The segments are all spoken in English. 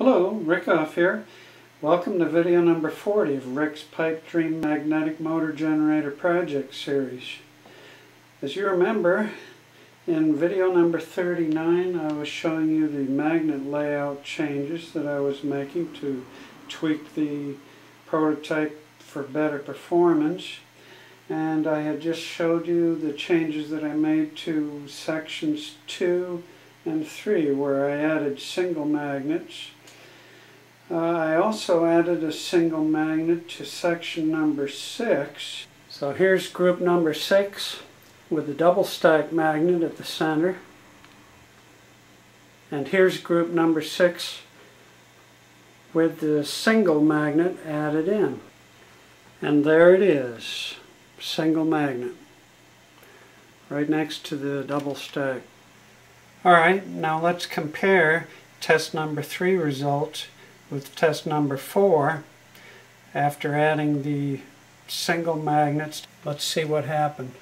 Hello, Rick Off here. Welcome to video number 40 of Rick's Pipe Dream Magnetic Motor Generator Project Series. As you remember, in video number 39 I was showing you the magnet layout changes that I was making to tweak the prototype for better performance. And I had just showed you the changes that I made to sections 2 and 3 where I added single magnets. I also added a single magnet to section number 6. So here's group number 6 with the double stack magnet at the center. And here's group number 6 with the single magnet added in. And there it is, single magnet, right next to the double stack. Alright, now let's compare test number 3 results with test number 4 after adding the single magnets. Let's see what happened.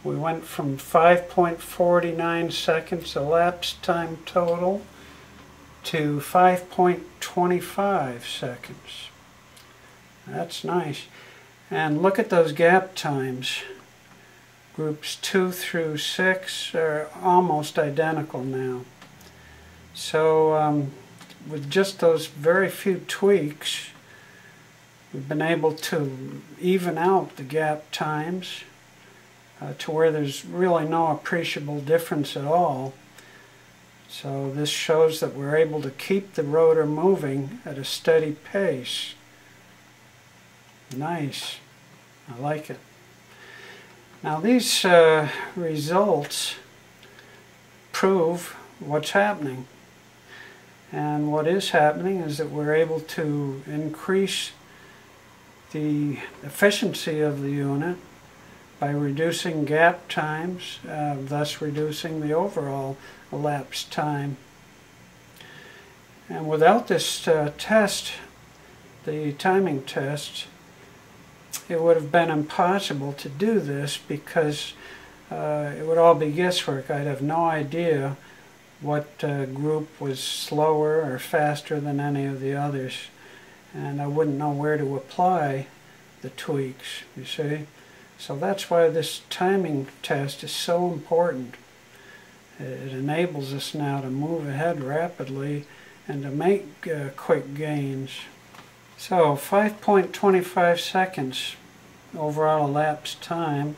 We went from 5.49 seconds elapsed time total to 5.25 seconds. That's nice. And look at those gap times. Groups 2 through 6 are almost identical now. So with just those very few tweaks, we've been able to even out the gap times to where there's really no appreciable difference at all. So this shows that we're able to keep the rotor moving at a steady pace. Nice. I like it. Now these results prove what's happening. And what is happening is that we're able to increase the efficiency of the unit by reducing gap times, thus reducing the overall elapsed time. And without this test, the timing test, it would have been impossible to do this because it would all be guesswork. I'd have no idea what group was slower or faster than any of the others, and I wouldn't know where to apply the tweaks, you see. So that's why this timing test is so important. It enables us now to move ahead rapidly and to make quick gains. So 5.25 seconds overall elapsed time,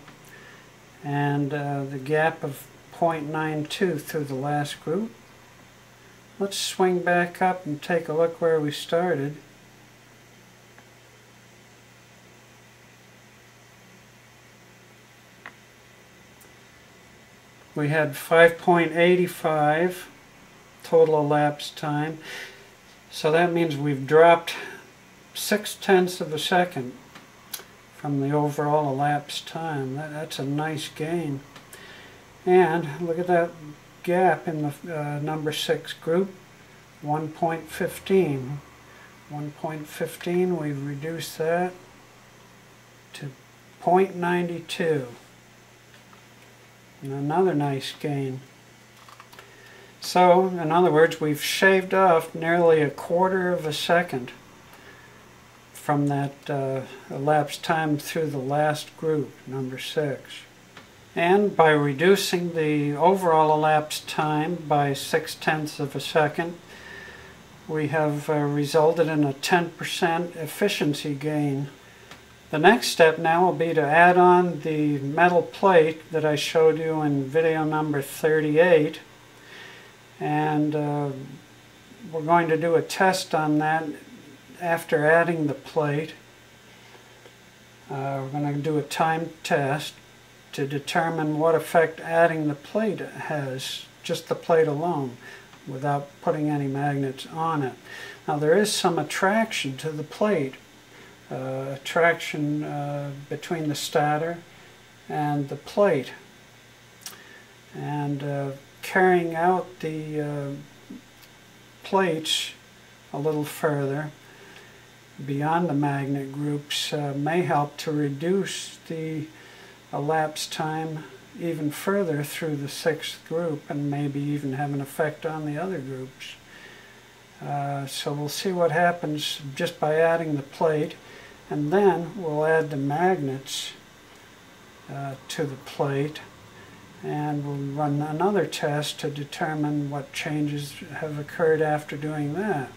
and the gap of 0.92 through the last group. Let's swing back up and take a look where we started. We had 5.85 total elapsed time, so that means we've dropped 0.6 of a second from the overall elapsed time. That's a nice gain. And look at that gap in the number 6 group, 1.15. 1.15, we've reduced that to 0.92. And another nice gain. So, in other words, we've shaved off nearly 1/4 of a second from that elapsed time through the last group, number 6. And by reducing the overall elapsed time by 0.6 of a second, we have resulted in a 10% efficiency gain. The next step now will be to add on the metal plate that I showed you in video number 38, and we're going to do a test on that after adding the plate. We're going to do a time test to determine what effect adding the plate has, just the plate alone, without putting any magnets on it. Now there is some attraction to the plate, attraction between the stator and the plate, and carrying out the plates a little further beyond the magnet groups may help to reduce the elapsed time even further through the sixth group and maybe even have an effect on the other groups. So we'll see what happens just by adding the plate, and then we'll add the magnets to the plate, and we'll run another test to determine what changes have occurred after doing that.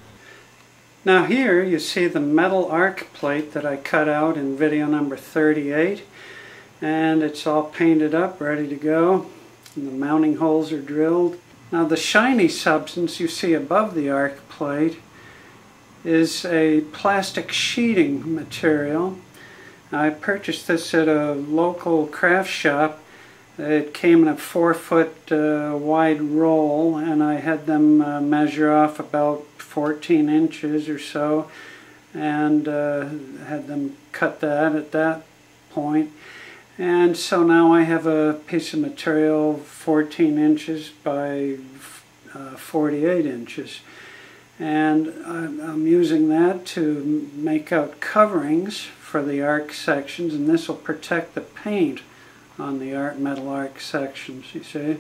Now here you see the metal arc plate that I cut out in video number 38, and it's all painted up, ready to go, and the mounting holes are drilled. Now the shiny substance you see above the arc plate is a plastic sheeting material. I purchased this at a local craft shop. It came in a 4-foot wide roll, and I had them measure off about 14 inches or so, and had them cut that at that point. And so now I have a piece of material 14 inches by 48 inches. And I'm using that to make out coverings for the arc sections, and this will protect the paint on the metal arc sections, you see.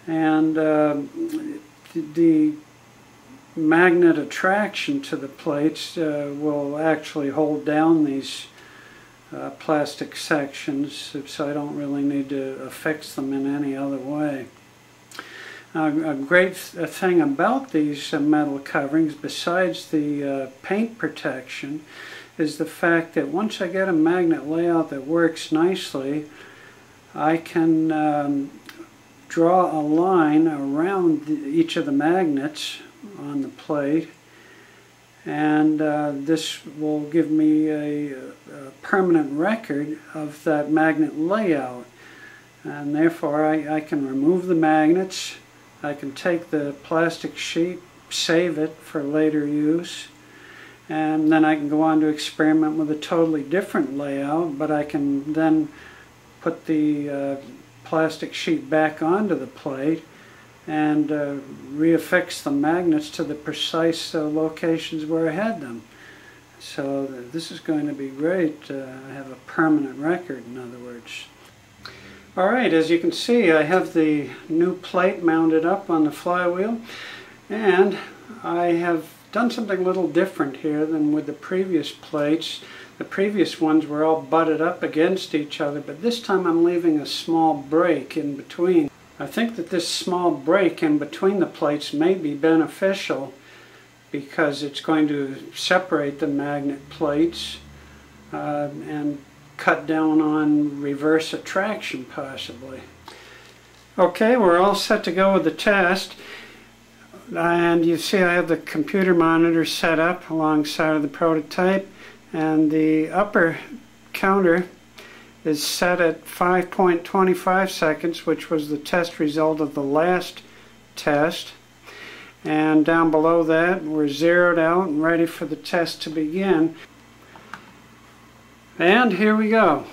And the magnet attraction to the plates will actually hold down these plastic sections, so I don't really need to affix them in any other way. A great thing about these metal coverings, besides the paint protection, is the fact that once I get a magnet layout that works nicely, I can draw a line around each of the magnets on the plate, and this will give me a permanent record of that magnet layout, and therefore I can remove the magnets. I can take the plastic sheet, save it for later use, and then I can go on to experiment with a totally different layout, but I can then put the plastic sheet back onto the plate and reaffix the magnets to the precise locations where I had them. So this is going to be great. I have a permanent record, in other words. Alright, as you can see, I have the new plate mounted up on the flywheel, and I have done something a little different here than with the previous plates. The previous ones were all butted up against each other, but this time I'm leaving a small break in between. I think that this small break in between the plates may be beneficial because it's going to separate the magnet plates and cut down on reverse attraction possibly. Okay, we're all set to go with the test, and you see I have the computer monitor set up alongside of the prototype, and the upper counter is set at 5.25 seconds, which was the test result of the last test, and down below that we're zeroed out and ready for the test to begin. And here we go.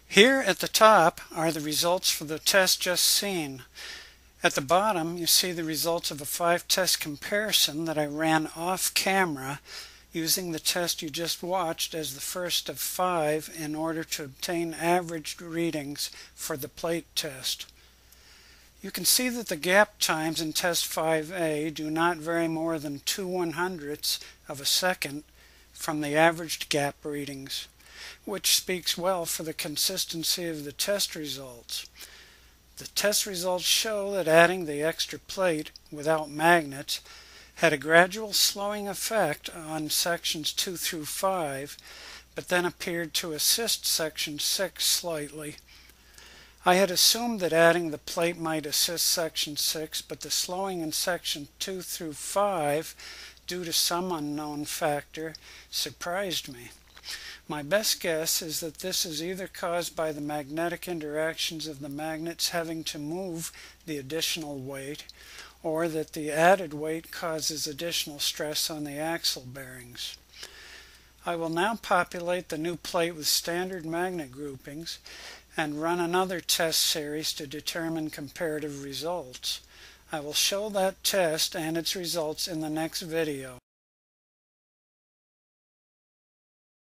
Here at the top are the results for the test just seen. At the bottom you see the results of a 5-test comparison that I ran off camera using the test you just watched as the first of 5 in order to obtain averaged readings for the plate test. You can see that the gap times in test 5A do not vary more than 2/100ths of a second from the averaged gap readings, which speaks well for the consistency of the test results. The test results show that adding the extra plate without magnets had a gradual slowing effect on sections 2 through 5, but then appeared to assist section 6 slightly. I had assumed that adding the plate might assist section 6, but the slowing in section 2 through 5, due to some unknown factor, surprised me. My best guess is that this is either caused by the magnetic interactions of the magnets having to move the additional weight, or that the added weight causes additional stress on the axle bearings. I will now populate the new plate with standard magnet groupings and run another test series to determine comparative results. I will show that test and its results in the next video.